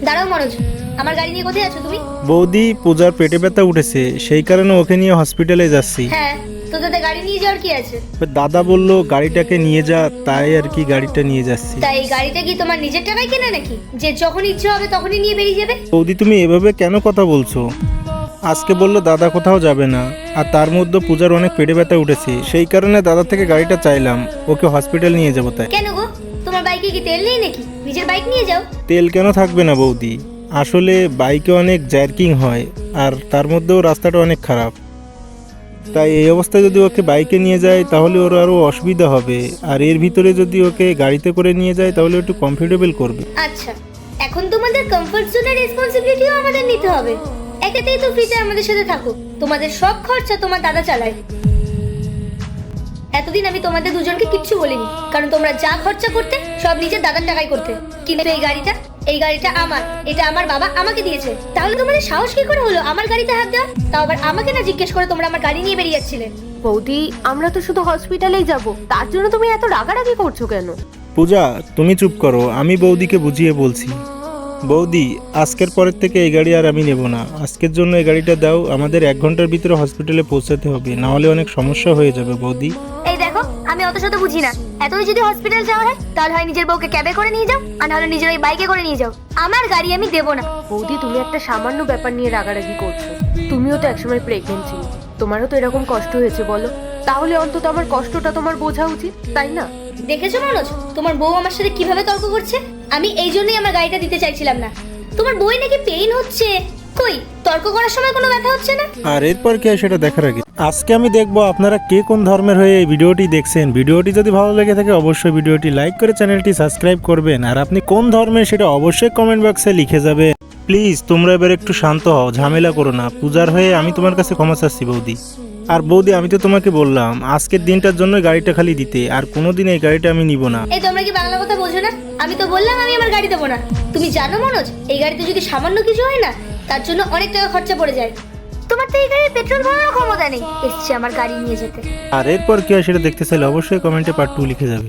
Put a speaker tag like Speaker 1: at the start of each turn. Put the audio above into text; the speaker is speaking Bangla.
Speaker 1: দাঁড়াও মনোজ, আমার গাড়ি নিয়ে কোথায় আছো তুমি?
Speaker 2: বৌদি, পূজার পেটে ব্যথা উঠেছে, সেই কারণে ওকে নিয়ে হসপিটালে যাচ্ছি।
Speaker 1: হ্যাঁ, তো তাদের গাড়ি নিয়ে যাওয়ার কি আছে?
Speaker 2: দাদা বলল গাড়িটাকে নিয়ে যা, তাই আর কি গাড়িটা নিয়ে যাচ্ছি।
Speaker 1: তাই এই গাড়িটা কি তোমার নিজের টাকায় কেনা নাকি, যে যখন ইচ্ছে হবে তখনই নিয়ে বেরিয়ে যাবে?
Speaker 2: বৌদি, তুমি এভাবে কেন কথা বলছো? আজকে বললো দাদা কোথাও যাবে না, আর তার মধ্যে পূজার অনেক পেটে ব্যথা উঠেছে, সেই কারণে দাদা থেকে গাড়িটা চাইলাম, ওকে হসপিটাল নিয়ে যাবো। তাই
Speaker 1: কেন গো, তোমার বাইকে কি তেল নেই নাকি? নিজের বাইক নিয়ে যাও।
Speaker 2: তেল কেন থাকবে না বৌদি, আসলে বাইকে অনেক জার্কিং হয়, আর তার মধ্যেও রাস্তাটা অনেক খারাপ। তাই এই অবস্থায় যদি ওকে বাইকে নিয়ে যায় তাহলে ওর আরও অসুবিধা হবে, আর এর ভিতরে যদি ওকে গাড়িতে করে নিয়ে যায় তাহলে একটু কমফোর্টেবল করবে।
Speaker 1: আচ্ছা, এখন তোমাদের কমফর্ট জোনের রেসপন্সিবিলিটিও আমাদের নিতে হবে। একেতেই তো ফ্রিতে আমাদের সাথে থাকো, তোমাদের সব খরচা তোমার দাদা চালায়। এতদিন আমি তোমাদের দুজনকে কিচ্ছু বলিনি, কারণ তোমরা যা খরচা করতে সব নিজের দাদার টাকায় করতে। কিন্তু এই গাড়িটা আমার, এটা আমার বাবা আমাকে দিয়েছে। তাহলে তোমাদের সাহস কি করে হলো আমার গাড়িতে হাত দেওয়া, তাও আবার আমাকে না জিজ্ঞেস করে তোমরা আমার গাড়ি নিয়ে বেরিয়ে যাচ্ছিলে?
Speaker 3: বৌদি, আমরা তো শুধু হসপিটালেই যাব, তার জন্য তুমি এত রাগারাগি করছো কেন?
Speaker 2: পূজা, তুমি চুপ করো, আমি বৌদিকে বুঝিয়ে বলছি। বৌদি, আজকের পরের থেকে এই গাড়ি আর আমি নেব না। আজকের জন্য এই গাড়িটা দাও, আমাদের 1 ঘন্টার ভিতরে হসপিটালে পৌঁছাতে হবে, না হলে অনেক সমস্যা হয়ে যাবে বৌদি।
Speaker 1: এই দেখো, আমি অত শত বুঝি না। এতই যদি হসপিটাল যাওয়ার হয় তাহলে হয় নিজের বউকে ক্যাবে করে নিয়ে যাও, আর নাহলে নিজের ওই বাইকে করে নিয়ে যাও। আমার গাড়ি আমি দেবো না।
Speaker 3: বৌদি, তুমি একটা সামান্য ব্যাপার নিয়ে রাগারাগি করছো। তুমিও তো একসময় প্রেগনেন্ট ছিলে, তোমারও তো এরকম কষ্ট হয়েছে বলো, তাহলে অন্তত আমার কষ্টটা তোমার বোঝা উচিত, তাই না?
Speaker 1: দেখেছো মনোজ, তোমার বউ আমার সাথে কিভাবে তর্ক করছে? আমি এই জন্যই আমার গাড়িটা দিতে চাইছিলাম না। তোমার বই নাকি পেইন হচ্ছে, কই তর্ক করার সময় কোনো ব্যথা হচ্ছে না?
Speaker 2: আর এরপর কি হয় সেটা দেখার আগে আজকে আমি দেখবো আপনারা কে কোন ধর্মের হয়ে এই ভিডিওটি দেখছেন। ভিডিওটি যদি ভালো লেগে থাকে অবশ্যই ভিডিওটি লাইক করে চ্যানেলটি সাবস্ক্রাইব করবেন, আর আপনি কোন ধর্মের সেটা অবশ্যই কমেন্ট বক্সে লিখে যাবেন। প্লিজ তোমরা এবার একটু শান্ত হও, ঝামেলা করো না। পূজার হয়ে আমি তোমার কাছে ক্ষমা চাচ্ছি বৌদি। আর বৌদি, আমি তো তোমাকে বললাম আজকের দিনটার জন্য গাড়িটা খালি দিতে, আর কোনোদিন এই গাড়িটা আমি নিব না।
Speaker 1: এই তোমরা কি বাংলা কথা বোঝো না? আমি তো বললাম আমি আমার গাড়ি দেবো না। তুমি জানো মনোজ, এই গাড়িতে যদি সামান্য কিছু হয় না, তার জন্য অনেক টাকা খরচা পড়ে যায়। তোমার তো এই গাড়ির পেট্রোল ভরানোর ক্ষমতা নেই, এসছে আমার গাড়ি নিয়ে যেতে।
Speaker 2: আর এরপর কি হয় সেটা দেখতে চাইলে অবশ্যই কমেন্টে পার্ট 2 লিখে যাবে।